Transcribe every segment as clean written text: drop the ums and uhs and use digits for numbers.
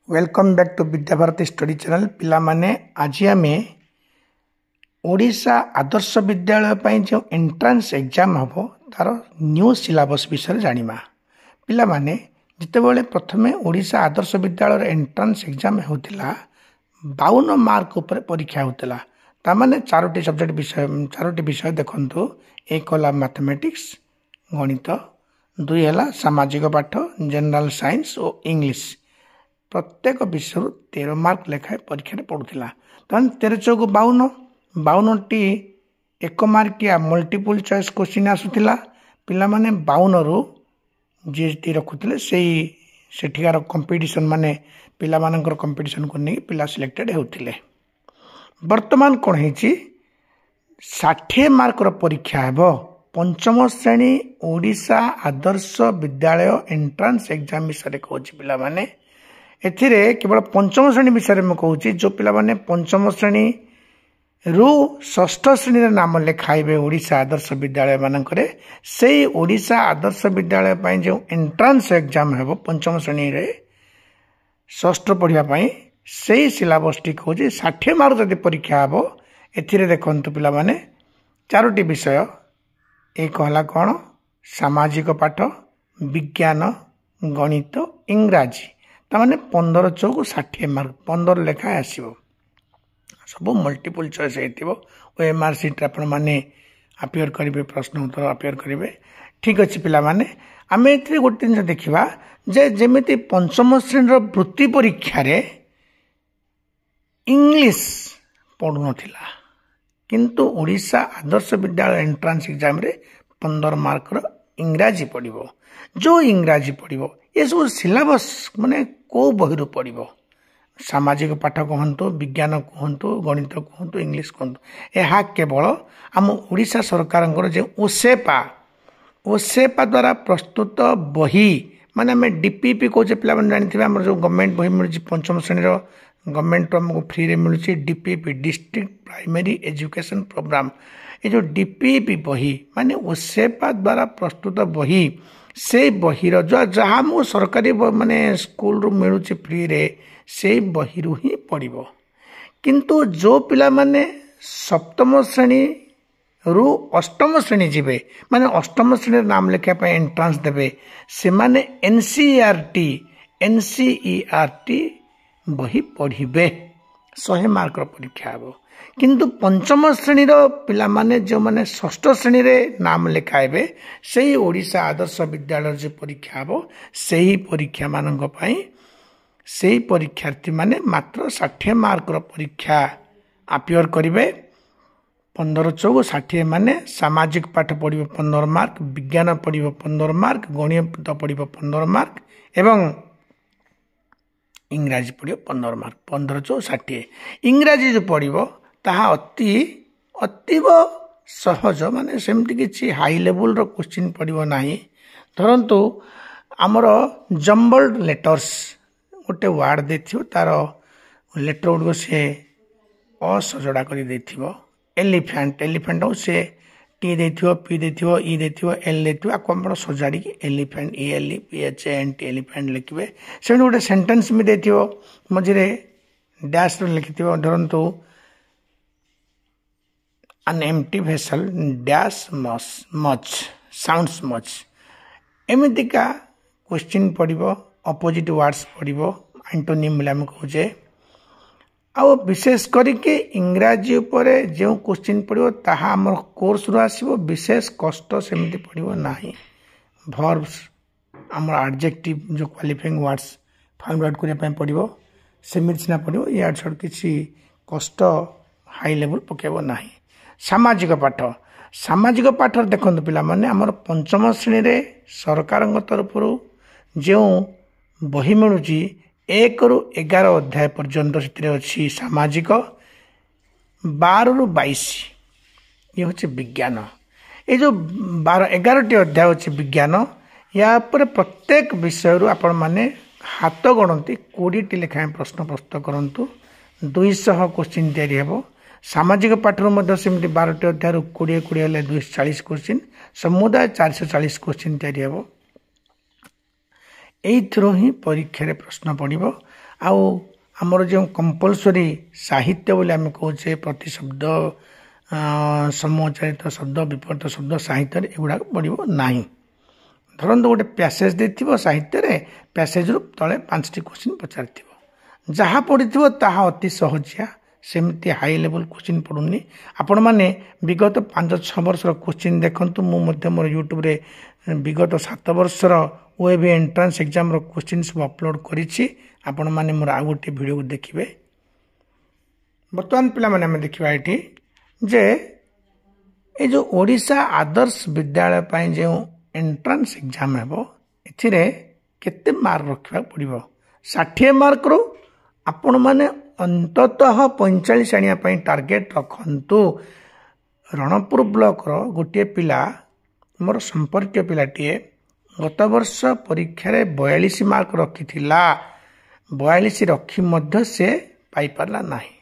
Welcome back to Vidyabharati study channel पिला माने आज आम ओडिशा आदर्श विद्यालय जो एंट्रांस एग्जाम हम तार न्यू सिलेबस विषय जानिमा पिला माने जितेबाला प्रथमे Odisha Adarsh Vidyalaya entrance exam होतिला 52 mark उपर परीक्षा होतिला तामाने चारोटी सब्जेक्ट विषय देखंतु एक होला मैथमेटिक्स गणित दुई होला सामाजिक पाठ जनरल साइंस और इंग्लिश प्रत्येक विषय 13 मार्क लेखाएं परीक्षा पड़ूला तहन 13 चौक 52 टी एक मार्किया मल्टीपल चॉइस क्वेश्चन आसूला पिला माने 52 रु जीएसटी रखुले सेठिकार कंपटीशन माने पिला मानकर कंपटीशन को नहीं पिला सिलेक्टेड होतिले वर्तमान कौन है 60 मार्क परीक्षा हेबो पंचम श्रेणी ओडिशा आदर्श विद्यालय एंट्रांस एग्जाम विषय कहूँ पिला माने एथिरे केवल पंचम श्रेणी विषय में कहूँ जो पिला माने पंचम श्रेणी रु षष्ठ श्रेणी नाम लिखाइबे ओडिशा आदर्श विद्यालय मानकरे से ओडिशा आदर्श विद्यालय पाई जो एंट्रांस एग्जाम हेबो पंचम श्रेणी रे षष्ठ पढ़िया पाई से सिलेबस टी कहूँ 60 मार्क जदि परीक्षा हेबो एथिरे देखंतु पिला माने चारोटी विषय एक होला कौन सामाजिक पाठ विज्ञान गणित इंग्राजी ताने 15 चौक 60 मार्क 15 लेखा आसो सब मल्टीपल चॉइस हो एमआर सीट आपने अपियर करेंगे प्रश्न उत्तर अपियर करेंगे ठीक अच्छे पिला माने आम ए गोटे जिन देखा जे जमी पंचम श्रेणी वृत्ति परीक्षा रे इंग्लिश पढ़ु नाला किंतु ओडिशा आदर्श विद्यालय एंट्रांस एग्जाम रे 15 मार्क इंग्राजी पढ़ो जो इंग्राजी पढ़ो ये सब सिलेबस माने को बही पढ़ो सामाजिक पाठ कहतु विज्ञान कहतु गणित कहतु इंग्लिश कहतु यह केवल आम ओडिशा सरकार जो ओसेपा द्वारा प्रस्तुत बही माने आम डीपीपी कहे पे जानी आम जो गवर्नमेंट बही मिलूँ पंचम श्रेणी गवर्नमेंट आमको फ्री रे मिलूँ DPP district primary education programme ये जो डीपीपी बही माने ओसेपा द्वारा प्रस्तुत बही से बहीर जो जहाँ मो सरकारी माने स्कूल रू मिलूँ फ्री रे से बहीरू ही पढ़ो किंतु जो पिला माने सप्तम श्रेणी रु अष्टम श्रेणी जीवे माने अष्टम श्रेणी नाम लिखा एंट्रांस देवे से माने एनसीईआरटी बही पढ़े 100 मार्क परीक्षा हे किंतु पंचम श्रेणी पिला माने जो माने षष्ठ श्रेणी रे नाम लिखाइबे से ओडिशा आदर्श विद्यालय जो परीक्षा हे से परीक्षा मानक पई से परीक्षार्थी माने मात्र 60 मार्क परीक्षा अपियर करिवे 15 चौक 60 माने सामाजिक पाठ पढ़िबे 15 मार्क विज्ञान पढ़िबे 15 मार्क गणित पढ़िबे 15 मार्क एवं इंग्राजी पढ़िबे 15 मार्क 15 चौक 60 इंग्राजी जो पढ़िबो ताहा अतीव सहज माने सेमती किछि हाई लेवल रो क्वेश्चन पढ़िबो नाही धरंतु हमर जम्बल्ड लेटर्स गोटे वार्ड देथियो तार लेटर गुड़ से असजड़ा कर देथियो एलिफेंट से टी देथियो पी देथियो ई देथियो एल देथियो आपको हम सजाड़ी एलिफेंट ELEPHANT एलिफेंट लिखिए से गोटे सेंटेंस भी देथियो मझे डैश लिखिथियो धरंतु an empty vessel dash much sounds much एमतीका क्वेश्चन पढ़ो अपोजिट वर्ड्स पढ़ो एंटोनिम बोले आम कहे आ विशेष करके इंग्राजी उपर जो क्वेश्चन पढ़ो ताहा आम कोर्स रु आसो विशेष कष्ट सेमती पढ़ो ना भर्ब्स आम एडजेक्टिव जो क्वालिफाइंग वर्ड्स फाइंड आउट करने पड़ो सेमती सीना पढ़ो या छड़ किसी कष्ट हाई लेवल पकेब ना सामाजिक पाठ देखो पिला माने आमर पंचम श्रेणी रे सरकार तरफ जो बही मिलूँ 1 ରୁ 11 अध्याय पर्यंत से अच्छी सामाजिक 12 ରୁ 22 ये हूँ विज्ञान ये जो 11टी अध्याय अच्छे विज्ञान या पर प्रत्येक विषय रू आपण माने हाथ गणती 20टी लेखाएं प्रश्न प्रस्तुत करूँ 200 क्वेश्चन या सामाजिक पाठर सेमती 12टी अध्याय 20 हेल्ले 240 क्वेश्चन समुदाय 440 क्वेश्चन या ଏଇଥିରୁ ହିଁ ପରୀକ୍ଷାରେ ପ୍ରଶ୍ନ ପଡ଼ିବ। ଆଉ ଆମର ଯେଉଁ କମ୍ପଲସରୀ ସାହିତ୍ୟ ବୋଲି ଆମେ କହୁଛେ ପ୍ରତିଶବ୍ଦ ସମଚାଳିତ ଶବ୍ଦ ବିପରୀତ ଶବ୍ଦ ସାହିତ୍ୟରେ ଏଗୁଡ଼ାକ ପଡ଼ିବ ନାହିଁ। ଧରନ୍ତୁ ଗୋଟେ ପ୍ୟାସେଜ ଦେଇଥିବ ସାହିତ୍ୟରେ, ପ୍ୟାସେଜରୁ ତଳେ 5ଟି କୋଶ୍ଚିନ୍ ପଚାରିଥିବ, ଯାହା ପଡ଼ିଥିବ ତାହା ଅତି ସହଜିଆ, ସେମିତି ହାଇ ଲେଭେଲ କୋଶ୍ଚିନ୍ ପଡ଼ୁନି। ଆପଣମାନେ ବିଗତ 5-6 ବର୍ଷର କୋଶ୍ଚିନ୍ ଦେଖନ୍ତୁ। ମୁଁ ମଧ୍ୟ ମୋର ୟୁଟ୍ୟୁବରେ ବିଗତ 7 ବର୍ଷର ୱେବ୍ ଏଣ୍ଟ୍ରାନ୍ସ ଏକ୍ଜାମର କୋଶ୍ଚିନ୍ ସବୁ ଅପଲୋଡ଼ କରିଛି। ଆପଣମାନେ ମୋର ଆଉ ଗୋଟିଏ ଭିଡ଼ିଓକୁ ଦେଖିବେ। ବର୍ତ୍ତମାନ ପିଲାମାନେ ଆମେ ଦେଖିବା ଏଠି ଯେ ଏଇ ଯେଉଁ ଓଡ଼ିଶା ଆଦର୍ଶ ବିଦ୍ୟାଳୟ ପାଇଁ ଯେଉଁ ଏଣ୍ଟ୍ରାନ୍ସ ଏକ୍ଜାମ ହେବ, ଏଥିରେ କେତେ ମାର୍କ ରଖିବାକୁ ପଡ଼ିବ? 60 ମାର୍କରୁ ଆପଣମାନେ ଅନ୍ତତଃ 45 ଆଣିବା ପାଇଁ ଟାର୍ଗେଟ୍ ରଖନ୍ତୁ। ରଣପୁର ବ୍ଲକର ଗୋଟିଏ ପିଲା, ମୋର ସମ୍ପର୍କୀୟ ପିଲାଟିଏ, ଗତ ବର୍ଷ ପରୀକ୍ଷାରେ 42 ମାର୍କ ରଖିଥିଲା। 42 ରଖି ମଧ୍ୟ ସେ ପାଇପାରିଲା ନାହିଁ।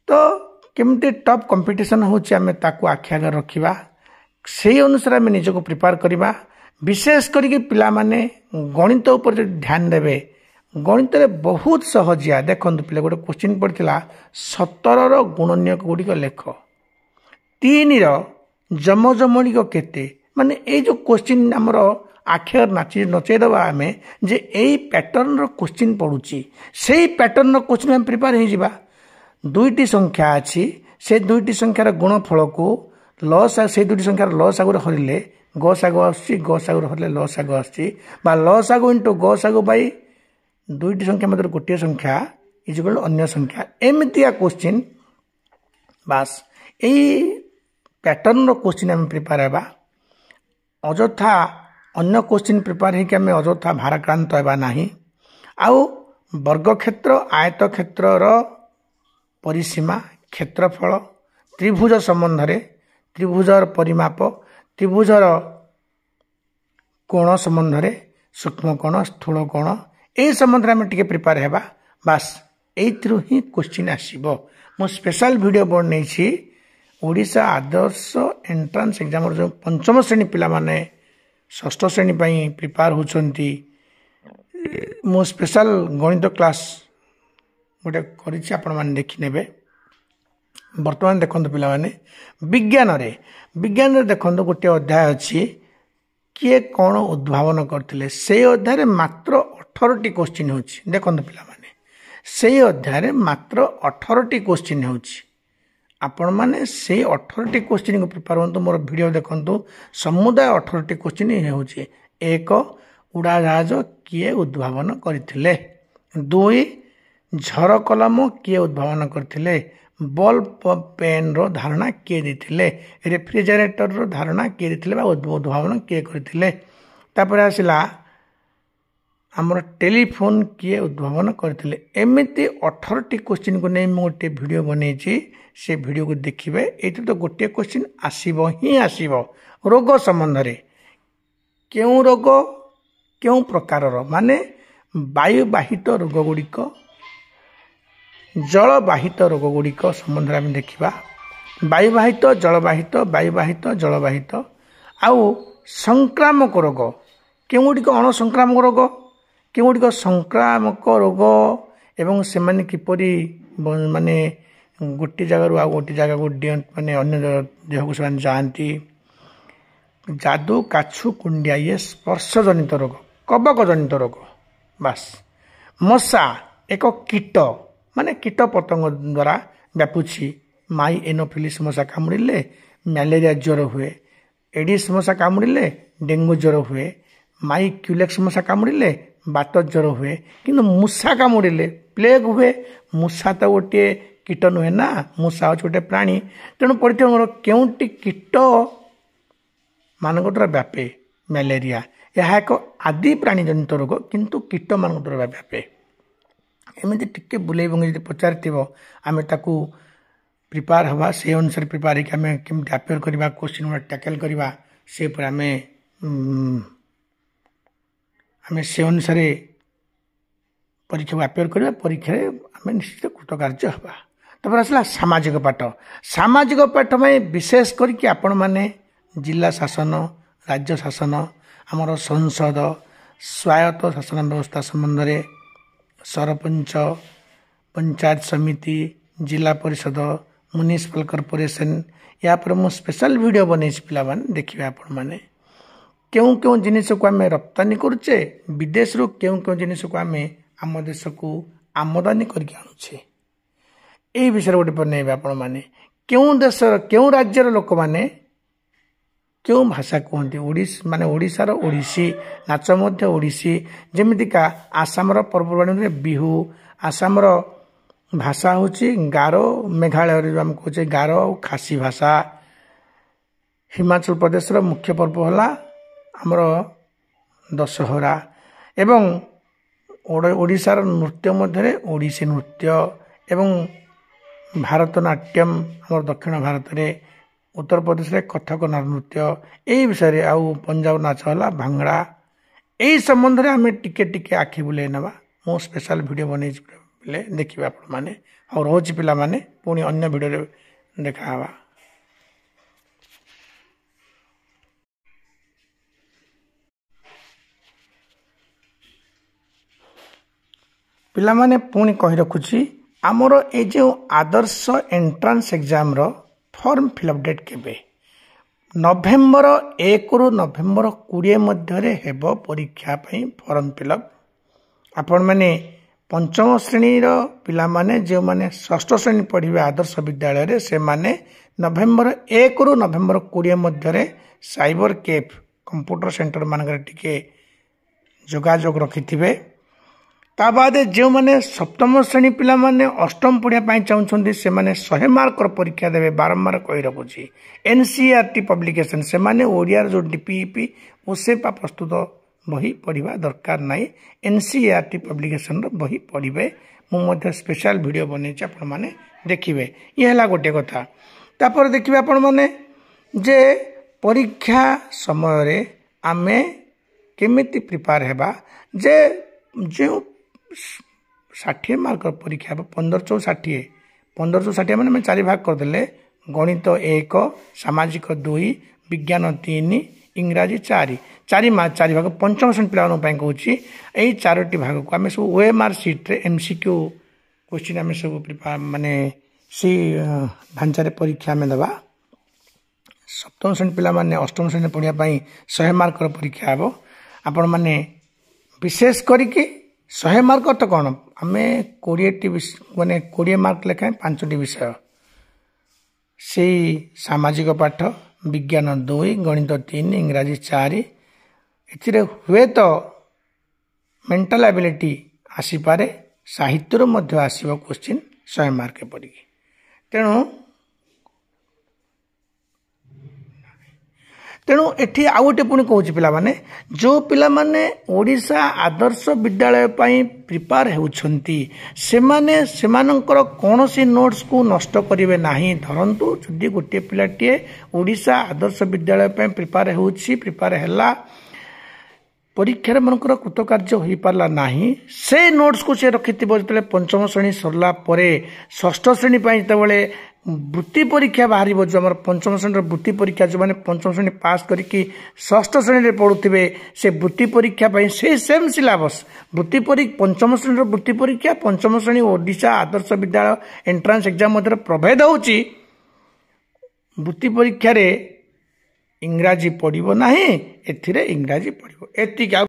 ତ କେମିତି ଟପ୍ କମ୍ପିଟିସନ୍ ହେଉଛି ଆମେ ତାକୁ ଆଖି ଆଗରେ ରଖିବା, ସେହି ଅନୁସାରେ ଆମେ ନିଜକୁ ପ୍ରିପେୟାର କରିବା। ବିଶେଷ କରିକି ପିଲାମାନେ ଗଣିତ ଉପରେ ଯଦି ଧ୍ୟାନ ଦେବେ, ଗଣିତରେ ବହୁତ ସହଜିଆ। ଦେଖନ୍ତୁ ପିଲା ଗୋଟେ କୋଶ୍ଚିନ୍ ପଡ଼ିଥିଲା 17ର ଗୁଣନୀୟକ ଗୁଡ଼ିକ ଲେଖ, 3ର ଯମଯମଣିକ କେତେ? ମାନେ ଏଇ ଯେଉଁ କୋଶ୍ଚିନ୍ ଆମର ଆଖିରେ ନଚେଇଦେବା ଆମେ ଯେ ଏଇ ପ୍ୟାଟର୍ନର କୋଶ୍ଚିନ୍ ପଡ଼ୁଛି, ସେଇ ପ୍ୟାଟର୍ନର କୋଶ୍ଚିନ୍ ଆମେ ପ୍ରିପେୟାର ହେଇଯିବା। 2ଟି ସଂଖ୍ୟା ଅଛି, ସେ 2ଟି ସଂଖ୍ୟାର ଗୁଣଫଳକୁ ସେଇ 2ଟି ସଂଖ୍ୟାର ଲସାଗୁରେ ହରିଲେ ଗସାଗୁ ଆସୁଛି, ଗସାଗୁରେ ହରିଲେ ଲସାଗୁ ଆସୁଛି, ବା ଲସାଗୁ ଇଣ୍ଟୁ ଗସାଗୁ ବାଇ 2ଟି ସଂଖ୍ୟା ମଧ୍ୟରେ ଗୋଟିଏ ସଂଖ୍ୟା ଇଜୁକାଲ୍ ଅନ୍ୟ ସଂଖ୍ୟା, ଏମିତିଆ କୋଶ୍ଚିନ୍। ବାସ୍ ଏଇ ପ୍ୟାଟର୍ନର କୋଶ୍ଚିନ୍ ଆମେ ପ୍ରିପେୟାର ହେବା। ଅଯଥା ଅନ୍ୟ କୋଶ୍ଚିନ୍ ପ୍ରିପେୟାର ହେଇକି ଆମେ ଅଯଥା ଭାରାକ୍ରାନ୍ତ ହେବା ନାହିଁ। ଆଉ ବର୍ଗକ୍ଷେତ୍ର ଆୟତକ୍ଷେତ୍ରର ପରିସୀମା, କ୍ଷେତ୍ରଫଳ, ତ୍ରିଭୁଜ ସମ୍ବନ୍ଧରେ, ତ୍ରିଭୁଜର ପରିମାପ, ତ୍ରିଭୁଜର କୋଣ ସମ୍ବନ୍ଧରେ, ସୂକ୍ଷ୍ମ କୋଣ, ସ୍ଥୂଳ କୋଣ, ଏହି ସମ୍ବନ୍ଧରେ ଆମେ ଟିକେ ପ୍ରିପେୟାର ହେବା। ବାସ୍ ଏଇଥିରୁ ହିଁ କୋଶ୍ଚିନ୍ ଆସିବ। ମୁଁ ସ୍ପେଶାଲ ଭିଡ଼ିଓ ବନେଇଛି ଓଡ଼ିଶା ଆଦର୍ଶ ଏଣ୍ଟ୍ରାନ୍ସ ଏକ୍ଜାମର ଯେଉଁ 5ମ ଶ୍ରେଣୀ ପିଲାମାନେ 6ଠ ଶ୍ରେଣୀ ପାଇଁ ପ୍ରିପେୟାର ହେଉଛନ୍ତି, ମୁଁ ସ୍ପେଶାଲ ଗଣିତ କ୍ଲାସ୍ ଗୋଟେ କରିଛି, ଆପଣମାନେ ଦେଖିନେବେ। ବର୍ତ୍ତମାନ ଦେଖନ୍ତୁ ପିଲାମାନେ, ବିଜ୍ଞାନରେ ଦେଖନ୍ତୁ ଗୋଟିଏ ଅଧ୍ୟାୟ ଅଛି, କିଏ କ'ଣ ଉଦ୍ଭାବନ କରିଥିଲେ। ସେଇ ଅଧ୍ୟାୟରେ ମାତ୍ର 18ଟି କୋଶ୍ଚିନ୍ ହେଉଛି। ଦେଖନ୍ତୁ ପିଲାମାନେ, ସେଇ ଅଧ୍ୟାୟରେ ମାତ୍ର 18ଟି କୋଶ୍ଚିନ୍ ହେଉଛି। ଆପଣମାନେ ସେଇ 18ଟି କୋଶ୍ଚିନ୍କୁ ପ୍ରିପେୟାର ହୁଅନ୍ତୁ। ମୋର ଭିଡ଼ିଓ ଦେଖନ୍ତୁ, ସମୁଦାୟ 18ଟି କୋଶ୍ଚିନ୍ ହେଉଛି। 1 ଉଡ଼ାଜାହାଜ କିଏ ଉଦ୍ଭାବନ କରିଥିଲେ? 2 ଝରକଲମ କିଏ ଉଦ୍ଭାବନ କରିଥିଲେ? ବଲ୍ବ ପେନ୍ର ଧାରଣା କିଏ ଦେଇଥିଲେ? ରେଫ୍ରିଜରେଟରର ଧାରଣା କିଏ ଦେଇଥିଲେ ବା ଉଦ୍ଭାବନ କିଏ କରିଥିଲେ? ତାପରେ ଆସିଲା ଆମର ଟେଲିଫୋନ୍ କିଏ ଉଦ୍ଭାବନ କରିଥିଲେ? ଏମିତି 18ଟି କୋଶ୍ଚିନ୍କୁ ନେଇ ମୁଁ ଗୋଟିଏ ଭିଡ଼ିଓ ବନେଇଛି, ସେ ଭିଡ଼ିଓକୁ ଦେଖିବେ। ଏଇଠି ତ ଗୋଟିଏ କୋଶ୍ଚିନ୍ ଆସିବ ହିଁ ଆସିବ। ରୋଗ ସମ୍ବନ୍ଧରେ, କେଉଁ ରୋଗ କେଉଁ ପ୍ରକାରର, ମାନେ ବାୟୁବାହିତ ରୋଗ ଗୁଡ଼ିକ, ଜଳବାହିତ ରୋଗ ଗୁଡ଼ିକ ସମ୍ବନ୍ଧରେ ଆମେ ଦେଖିବା। ବାୟୁବାହିତ, ଜଳବାହିତ, ଆଉ ସଂକ୍ରାମକ ରୋଗ, କେଉଁଗୁଡ଼ିକ ଅଣସଂକ୍ରାମକ ରୋଗ, କେଉଁଗୁଡ଼ିକ ସଂକ୍ରାମକ ରୋଗ, ଏବଂ ସେମାନେ କିପରି ମାନେ ଗୋଟିଏ ଜାଗାରୁ ଆଉ ଗୋଟିଏ ଜାଗାକୁ ମାନେ ଅନ୍ୟ ଦେହକୁ ସେମାନେ ଯାଆନ୍ତି। ଯାଦୁ, କାଛୁ, କୁଣ୍ଡିଆ, ଇଏ ସ୍ପର୍ଶଜନିତ ରୋଗ, କବକଜନିତ ରୋଗ। ବାସ୍ ମଶା ଏକ କୀଟ, ମାନେ କୀଟ ପତଙ୍ଗ ଦ୍ୱାରା ବ୍ୟାପୁଛି। ମାଇ ଏନୋଫିଲିସ୍ ମଶା କାମୁଡ଼ିଲେ ମ୍ୟାଲେରିଆ ଜ୍ୱର ହୁଏ। ଏଡ଼ିସ୍ ମଶା କାମୁଡ଼ିଲେ ଡେଙ୍ଗୁ ଜ୍ୱର ହୁଏ। ମାଇ କ୍ୟୁଲେକ୍ସ ମଶା କାମୁଡ଼ିଲେ ବାତ ଜ୍ୱର ହୁଏ। କିନ୍ତୁ ମୂଷା କାମୁଡ଼ିଲେ ପ୍ଲେଗ ହୁଏ। ମୂଷା ତ ଗୋଟିଏ କୀଟ ନୁହେଁ ନା, ମୂଷା ହେଉଛି ଗୋଟେ ପ୍ରାଣୀ। ତେଣୁ ପଡ଼ିଥିବ ମୋର କେଉଁଟି କୀଟ ମାନଙ୍କ ଦ୍ୱାରା ବ୍ୟାପେ? ମ୍ୟାଲେରିଆ। ଏହା ଏକ ଆଦି ପ୍ରାଣୀଜନିତ ରୋଗ, କିନ୍ତୁ କୀଟମାନଙ୍କ ଦ୍ୱାରା ବ୍ୟାପେ। ଏମିତି ଟିକେ ବୁଲେଇ ବଙ୍ଗେଇ ଯଦି ପଚାରିଥିବ, ଆମେ ତାକୁ ପ୍ରିପେୟାର ହେବା। ସେହି ଅନୁସାରେ ପ୍ରିପେୟାର ହେଇକି ଆମେ କେମିତି ଆପିୟର କରିବା, କୋଶ୍ଚିନ୍ ଗୁଡ଼ା ଟ୍ୟାକେଲ୍ କରିବା, ସେ ଉପରେ ଆମେ ସେ ଅନୁସାରେ ପରୀକ୍ଷାକୁ ଆପିୟର କରିବା। ପରୀକ୍ଷାରେ ଆମେ ନିଶ୍ଚିତ କୃତକାର୍ଯ୍ୟ ହେବା। ତାପରେ ଆସିଲା ସାମାଜିକ ପାଠ। ସାମାଜିକ ପାଠ ପାଇଁ ବିଶେଷ କରିକି ଆପଣମାନେ ଜିଲ୍ଲା ଶାସନ, ରାଜ୍ୟ ଶାସନ, ଆମର ସଂସଦ, स्वायत्त शासन व्यवस्था संबंध में सरपंच पंचायत समिति जिला परिषद म्युनिसिपल कॉर्पोरेशन या पर मु स्पेशल वीडियो बने पिला देखिए आपण मैंने क्यों क्यों जिनिस को आम रप्तानी करुचे विदेश रू क्यों क्यों जिनिस को आम आम देश को आमदानी करके आणुचे यही विषय गोटे बनइबे आपण मैंने क्यों देश क्यों राज्यर लोक मैंने क्यों भाषा कहते ओडिशा माने ओडिशार ओडिसी नाच मध्य ओडिसी जेमितिका आसामर पर्वपर्वाणी बिहू आसामर भाषा होची गारो मेघालय जो आम कहे गारो खासी भाषा हिमाचल प्रदेश मुख्य पर्व है आमर दशहरा एवं ओडिशार नृत्य मध्य ओडिसी नृत्य एवं भारतनाट्यम आम दक्षिण भारत में उत्तर प्रदेश में कथक नृत्य यही विषय आउ पंजाब नाच है भांगड़ा यही संबंध में आम टिके टिके आखि बुले नवा मो स्पेशल वीडियो बन देखिए आपण मैंने और रोज पिला माने पुणी अन्य वीडियो देखा पिला माने पुणी कही रखुची आमर ए जो आदर्श एंट्रांस एग्जाम रो फॉर्म फिलअप डेट केबे नवेम्बर 1 रु नवेम्बर 20 मध्य हेब परीक्षा पई फॉर्म फिलअप आपण माने पंचम श्रेणी पिला माने जो माने षष्ठ श्रेणी पढ़िबे आदर्श विद्यालय रे से माने नवेम्बर 1 रु नवेम्बर 20 मध्य साइबर कैफ कंप्यूटर सेंटर मानकर टिके जोगाजोग रखिथिबे ता बाद जो माने सप्तम श्रेणी पिला माने अष्टम पढ़िया पई चाहुछन्ती से माने 100 मार्क परीक्षा देबे बारंबार कहि रखुची एनसीईआरटी पब्लिकेशन से माने ओडिया जो डीपीईपी उसे प्रस्तुत बही पढ़ा दरकार नहीं एनसीईआरटी पब्लिकेशन बही पढ़े मुझे स्पेशल वीडियो बन आपण मैंने देखिए ये है गोटे कथा तापर देखिए आपण मैंने जे परीक्षा समय आम केमिति प्रिपेयर हेबा जे जो 60 मार्क परीक्षा 1560 मैंने 4 भाग करदे गणित 1 सामाजिक 2 विज्ञान 3 इंग्राजी 4 भाग पंचम श्रेणी पिला कहूँ यही 4टी भाग को आम सब ओएमआर सीट रे एमसीक्यू क्वेश्चन आम सब प्रिपेयर माने सी ढांचारे परीक्षा आम देवा सप्तम श्रेणी पिला माने अष्टम श्रेणी पढ़ाई 100 मार्क परीक्षा हे आपण मैंने विशेष करके 100 मार्क तो कौन आम 20 माने 20 मार्क लेखाएं 5टी विषय से सामाजिक पाठ विज्ञान 2 गणित 3 इंग्राजी 4 एथिरे हुए तो मेंटल एबिलिटी आसीपारे साहित्य मध्य आसीबो क्वेश्चन 100 मार्क पड़ी तेणु एठी आउ गोटे पुणी कहूँ पिला माने जो पिला माने ओडिशा आदर्श विद्यालय पई प्रिपेयर होउछंती सेमाने सेमानंकर कोनोसी नोट्स को नष्ट करिवे नाही धरंतु जदि गोटे पिलाटीए ओडिशा आदर्श विद्यालय पई प्रिपेयर हैला परीक्षा मनकर कृतकार्य हो पारला नाही से नोट्स को से रखिथिबो जतले पंचम श्रेणी सरला परे षष्ठ श्रेणी पई जतबेले वृत्ति परीक्षा बाहर जो आम पंचम श्रेणी वृत्ति परीक्षा जो मैंने पंचम श्रेणी पास करके षष्ठ श्रेणी पढ़ुवे से वृत्ति परीक्षा से सेम सिलेबस वृत्ति पंचम श्रेणी वृत्ति परीक्षा पंचम श्रेणी ओडिशा आदर्श विद्यालय एंट्रांस एग्जाम मध्य प्रभेद होची वृत्ति परीक्षा इंग्राजी पढ़ो ना एथिरे इंग्राजी पढ़ो एति